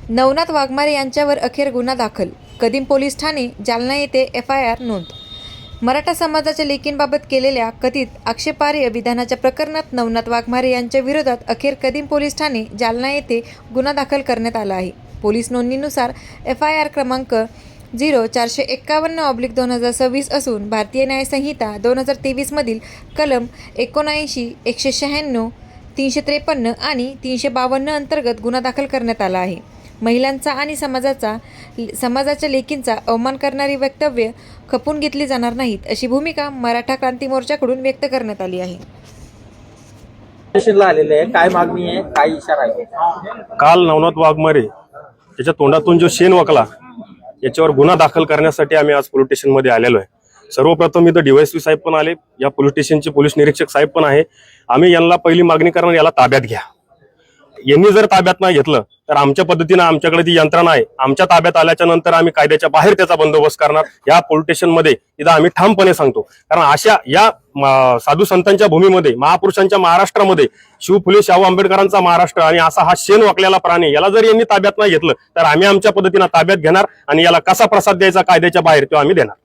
नवनाथ वाघमारे यांच्यावर अखेर गुन्हा दाखल. कदीम पोलीस ठाणे जालना येथे FIR नोंद. मराठा समाजाच्या लेकींबाबत केलेल्या कथित आक्षेपार्ह विधानाच्या प्रकरणात नवनाथ वाघमारे यांच्या विरोधात अखेर कदीम पोलीस ठाणे जालना येथे गुन्हा दाखल करण्यात आला आहे. पोलीस नोंदणीनुसार FIR क्रमांक 0451/2026 असून भारतीय न्याय संहिता 2023 मधील कलम 79, 196, 353 आणि 352 अंतर्गत गुन्हा दाखल करण्यात आला आहे. महिलांचा आणि समाजाच्या लेकींचा अवमान करणारी वक्तव्य खपून घेतली जाणार नाहीत, अशी भूमिका मराठा क्रांती मोर्चाकडून व्यक्त करण्यात आली आहे. काय मागणी आहे, काय इशारा आहे? काल नवनाथ वाघमारे याच्या तोंडातून जो शेण वकला याच्यावर गुन्हा दाखल करण्यासाठी आम्ही आज पोलीस स्टेशनमध्ये आलेलो आहे. सर्वप्रथम इथं DYSP साहेब पण आले, या पोलीस स्टेशनचे पोलीस निरीक्षक साहेब पण आहे. आम्ही यांना पहिली मागणी करणार, याला ताब्यात घ्या. यांनी जर ताब्यात नाही घेतलं तर आमच्या पद्धतीनं आमच्याकडे ती यंत्रणा आहे, आमच्या ताब्यात आल्याच्या नंतर आम्ही कायद्याच्या बाहेर त्याचा बंदोबस्त करणार. या पोलीस स्टेशनमध्ये इथं आम्ही ठामपणे सांगतो, कारण अशा या साधू संतांच्या भूमीमध्ये, महापुरुषांच्या महाराष्ट्रामध्ये, शिवफुले शाहू आंबेडकरांचा महाराष्ट्र आणि असा हा शेण वाकलेला प्राणी, याला जर यांनी ताब्यात नाही घेतलं तर आम्ही आमच्या पद्धतीनं ताब्यात घेणार आणि याला कसा प्रसाद द्यायचा कायद्याच्या बाहेर तो आम्ही देणार.